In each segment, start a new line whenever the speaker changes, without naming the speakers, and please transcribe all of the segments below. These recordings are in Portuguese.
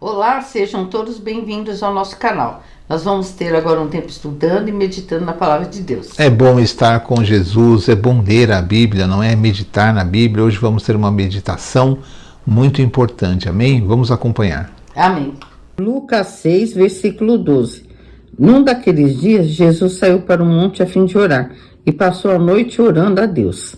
Olá, sejam todos bem-vindos ao nosso canal. Nós vamos ter agora um tempo estudando e meditando na Palavra de Deus.
É bom estar com Jesus, é bom ler a Bíblia, não é meditar na Bíblia. Hoje vamos ter uma meditação muito importante, amém? Vamos acompanhar.
Amém. Lucas 6, versículo 12. Num daqueles dias, Jesus saiu para o monte a fim de orar e passou a noite orando a Deus.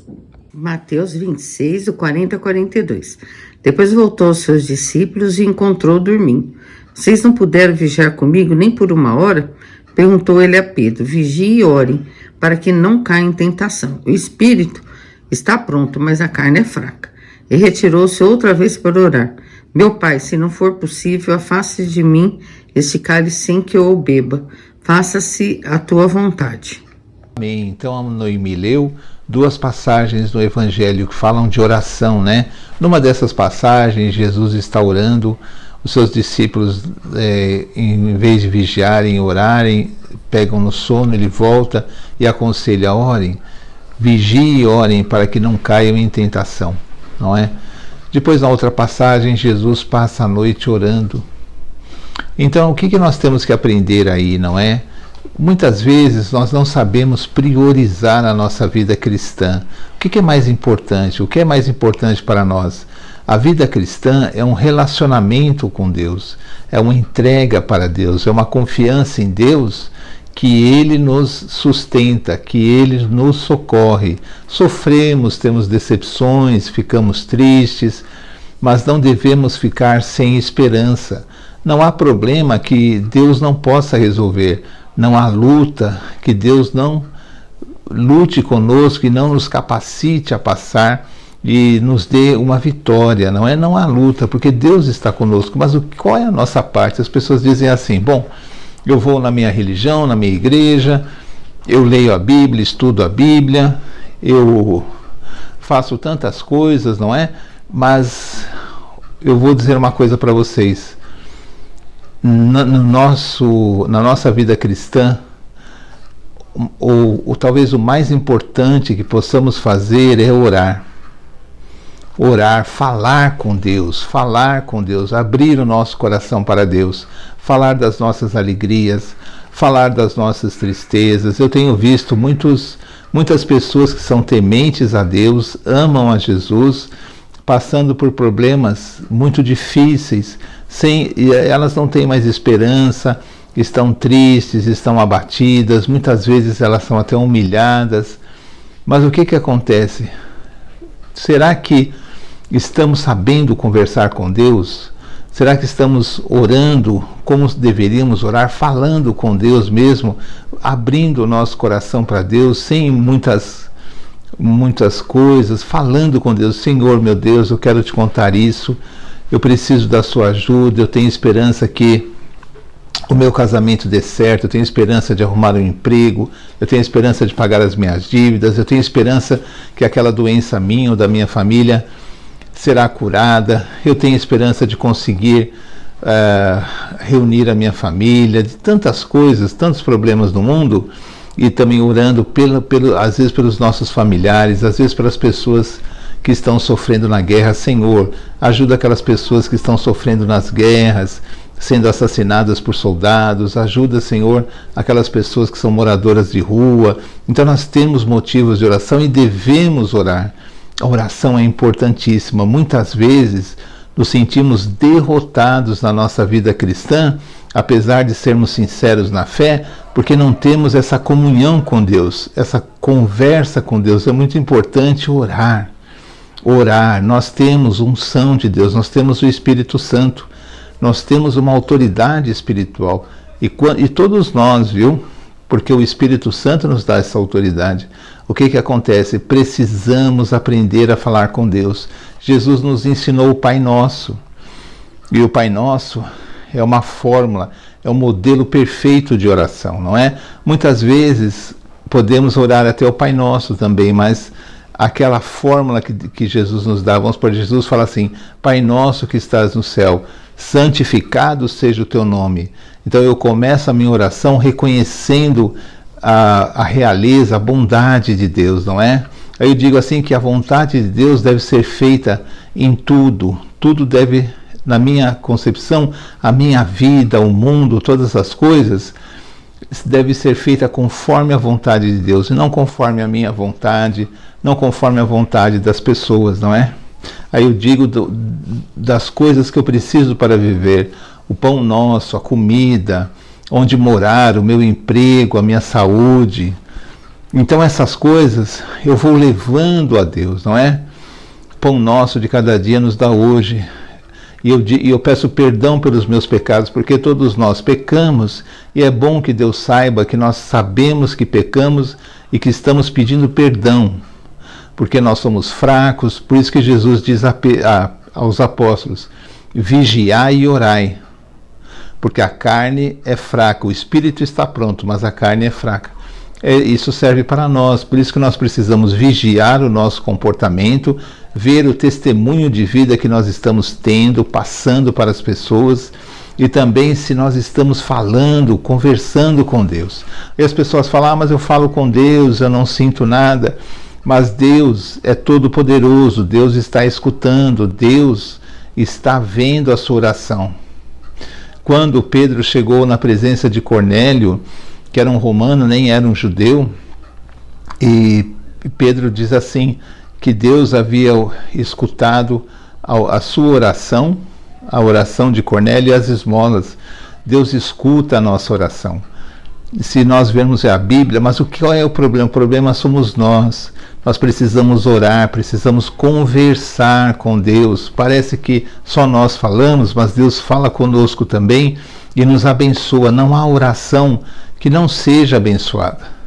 Mateus 26, do 40 a 42. Depois voltou aos seus discípulos e encontrou dormindo. Vocês não puderam vigiar comigo nem por uma hora? Perguntou ele a Pedro. Vigie e ore, para que não caia em tentação. O espírito está pronto, mas a carne é fraca. E retirou-se outra vez para orar. Meu pai, se não for possível, afaste de mim este cálice sem que eu o beba. Faça-se a tua vontade.
Amém. Então a Noemi leu duas passagens no Evangelho que falam de oração, né? Numa dessas passagens, Jesus está orando, os seus discípulos, em vez de vigiarem e orarem, pegam no sono, ele volta e aconselha: orem, vigiem e orem para que não caiam em tentação, não é? Depois, na outra passagem, Jesus passa a noite orando. Então, o que nós temos que aprender aí, não é? Muitas vezes nós não sabemos priorizar a nossa vida cristã. O que é mais importante? O que é mais importante para nós? A vida cristã é um relacionamento com Deus, é uma entrega para Deus, é uma confiança em Deus, que Ele nos sustenta, que Ele nos socorre. Sofremos, temos decepções, ficamos tristes, mas não devemos ficar sem esperança. Não há problema que Deus não possa resolver. Não há luta que Deus não lute conosco e não nos capacite a passar e nos dê uma vitória. Não há luta, porque Deus está conosco. Mas qual é a nossa parte? As pessoas dizem assim: bom, eu vou na minha religião, na minha igreja, eu leio a Bíblia, estudo a Bíblia, eu faço tantas coisas, não é? Mas eu vou dizer uma coisa para vocês. Na nossa vida cristã, talvez o mais importante que possamos fazer é orar. Orar, falar com Deus, abrir o nosso coração para Deus, falar das nossas alegrias, falar das nossas tristezas. Eu tenho visto muitas pessoas que são tementes a Deus, amam a Jesus, passando por problemas muito difíceis, elas não têm mais esperança, estão tristes, estão abatidas, muitas vezes elas são até humilhadas. Mas o que acontece? Será que estamos sabendo conversar com Deus? Será que estamos orando como deveríamos orar, falando com Deus mesmo, abrindo o nosso coração para Deus, sem muitas coisas, falando com Deus? Senhor, meu Deus, eu quero te contar isso, eu preciso da sua ajuda, eu tenho esperança que o meu casamento dê certo, eu tenho esperança de arrumar um emprego, eu tenho esperança de pagar as minhas dívidas, eu tenho esperança que aquela doença minha ou da minha família será curada, eu tenho esperança de conseguir reunir a minha família, de tantas coisas, tantos problemas no mundo. E também orando, às vezes pelos nossos familiares, às vezes pelas pessoas que estão sofrendo na guerra. Senhor, ajuda aquelas pessoas que estão sofrendo nas guerras, sendo assassinadas por soldados. Ajuda, Senhor, aquelas pessoas que são moradoras de rua. Então nós temos motivos de oração e devemos orar. A oração é importantíssima. Muitas vezes nos sentimos derrotados na nossa vida cristã, apesar de sermos sinceros na fé, porque não temos essa comunhão com Deus, essa conversa com Deus. É muito importante orar. Nós temos unção de Deus, nós temos o Espírito Santo, nós temos uma autoridade espiritual. E todos nós, porque o Espírito Santo nos dá essa autoridade. O que acontece? Precisamos aprender a falar com Deus. Jesus nos ensinou o Pai Nosso. E o Pai Nosso é uma fórmula, é um modelo perfeito de oração, não é? Muitas vezes podemos orar até o Pai Nosso também, mas aquela fórmula que Jesus nos dá, vamos por Jesus fala assim: Pai Nosso que estás no céu, santificado seja o teu nome. Então eu começo a minha oração reconhecendo a realeza, a bondade de Deus, não é? Aí eu digo assim que a vontade de Deus deve ser feita em tudo. Tudo deve Na minha concepção, a minha vida, o mundo, todas as coisas deve ser feita conforme a vontade de Deus e não conforme a minha vontade, não conforme a vontade das pessoas, não é? Aí eu digo das coisas que eu preciso para viver, o pão nosso, a comida, onde morar, o meu emprego, a minha saúde. Então essas coisas eu vou levando a Deus, não é? Pão nosso de cada dia nos dá hoje. E eu peço perdão pelos meus pecados, porque todos nós pecamos, e é bom que Deus saiba que nós sabemos que pecamos e que estamos pedindo perdão, porque nós somos fracos. Por isso que Jesus diz aos apóstolos: vigiai e orai, porque a carne é fraca, o espírito está pronto, mas a carne é fraca. Isso serve para nós, por isso que nós precisamos vigiar o nosso comportamento, ver o testemunho de vida que nós estamos tendo, passando para as pessoas, e também se nós estamos falando, conversando com Deus. E as pessoas falam: mas eu falo com Deus, eu não sinto nada. Mas Deus é todo poderoso, Deus está escutando, Deus está vendo a sua oração. Quando Pedro chegou na presença de Cornélio, que era um romano, nem era um judeu, e Pedro diz assim, que Deus havia escutado a sua oração, a oração de Cornélio e as esmolas. Deus escuta a nossa oração. Se nós vermos a Bíblia, mas qual é o problema? O problema somos nós. Nós precisamos orar, precisamos conversar com Deus. Parece que só nós falamos, mas Deus fala conosco também e nos abençoa. Não há oração que não seja abençoada.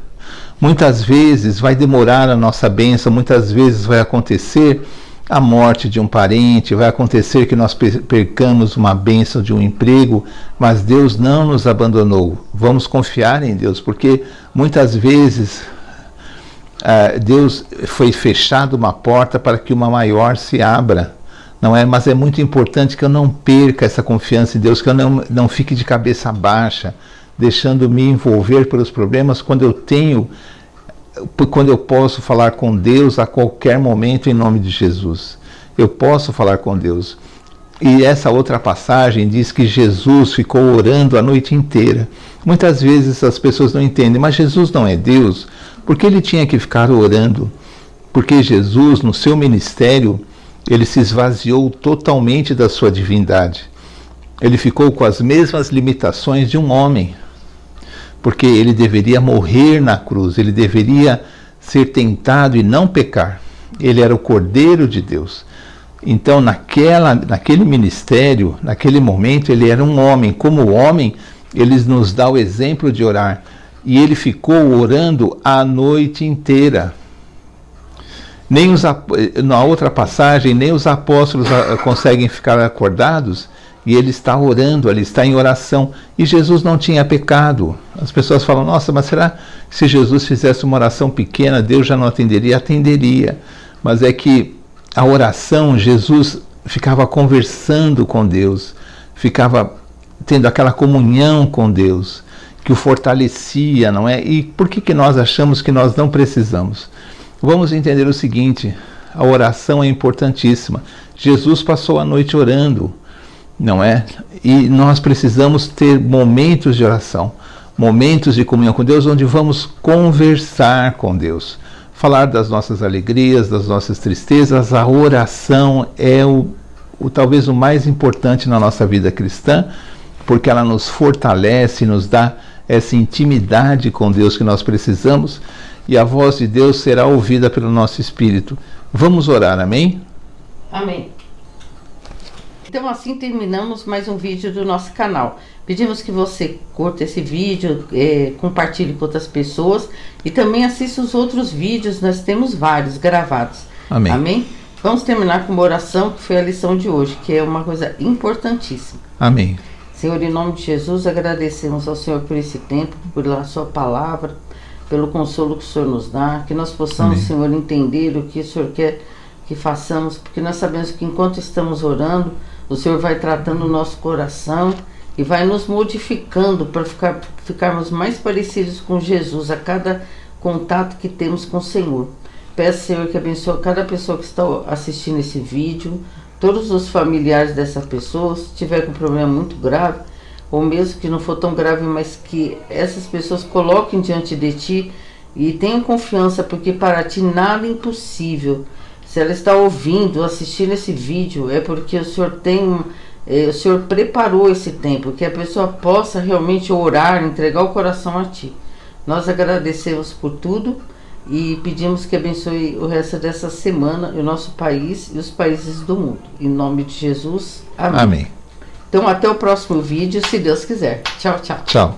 Muitas vezes vai demorar a nossa bênção, muitas vezes vai acontecer a morte de um parente, vai acontecer que nós percamos uma bênção de um emprego, mas Deus não nos abandonou. Vamos confiar em Deus, porque muitas vezes Deus foi fechado uma porta para que uma maior se abra, não é? Mas é muito importante que eu não perca essa confiança em Deus, que eu não fique de cabeça baixa, deixando me envolver pelos problemas quando eu posso falar com Deus a qualquer momento em nome de Jesus. Eu posso falar com Deus. E essa outra passagem diz que Jesus ficou orando a noite inteira. Muitas vezes as pessoas não entendem, mas Jesus não é Deus, porque ele tinha que ficar orando? Porque Jesus, no seu ministério, ele se esvaziou totalmente da sua divindade. Ele ficou com as mesmas limitações de um homem, porque ele deveria morrer na cruz, ele deveria ser tentado e não pecar. Ele era o Cordeiro de Deus. Então, naquele ministério, naquele momento, ele era um homem. Como homem, ele nos dá o exemplo de orar. E ele ficou orando a noite inteira. Na outra passagem, nem os apóstolos conseguem ficar acordados, e ele está orando, ele está em oração, e Jesus não tinha pecado. As pessoas falam: nossa, mas será que se Jesus fizesse uma oração pequena, Deus já não atenderia? Atenderia, mas é que a oração, Jesus ficava conversando com Deus, ficava tendo aquela comunhão com Deus, que o fortalecia, não é? E por que nós achamos que nós não precisamos? Vamos entender o seguinte: a oração é importantíssima. Jesus passou a noite orando, não é? E nós precisamos ter momentos de oração, momentos de comunhão com Deus, onde vamos conversar com Deus, falar das nossas alegrias, das nossas tristezas. A oração é talvez o mais importante na nossa vida cristã, porque ela nos fortalece, nos dá essa intimidade com Deus que nós precisamos, e a voz de Deus será ouvida pelo nosso espírito. Vamos orar, amém?
Amém. Então assim terminamos mais um vídeo do nosso canal. Pedimos que você curta esse vídeo, compartilhe com outras pessoas e também assista os outros vídeos, nós temos vários gravados.
Amém.
Amém? Vamos terminar com uma oração que foi a lição de hoje, que é uma coisa importantíssima.
Amém.
Senhor, em nome de Jesus, agradecemos ao Senhor por esse tempo, pela sua palavra, pelo consolo que o Senhor nos dá, que nós possamos, amém, Senhor, entender o que o Senhor quer que façamos, porque nós sabemos que enquanto estamos orando, o Senhor vai tratando o nosso coração e vai nos modificando para ficarmos mais parecidos com Jesus a cada contato que temos com o Senhor. Peço, Senhor, que abençoe cada pessoa que está assistindo esse vídeo, todos os familiares dessa pessoa, se tiver com um problema muito grave, ou mesmo que não for tão grave, mas que essas pessoas coloquem diante de ti e tenham confiança, porque para ti nada é impossível. Se ela está ouvindo, assistindo esse vídeo, é porque o Senhor o Senhor preparou esse tempo, que a pessoa possa realmente orar, entregar o coração a ti. Nós agradecemos por tudo e pedimos que abençoe o resto dessa semana, o nosso país e os países do mundo. Em nome de Jesus, amém.
Amém.
Então até o próximo vídeo, se Deus quiser. Tchau, tchau.
Tchau.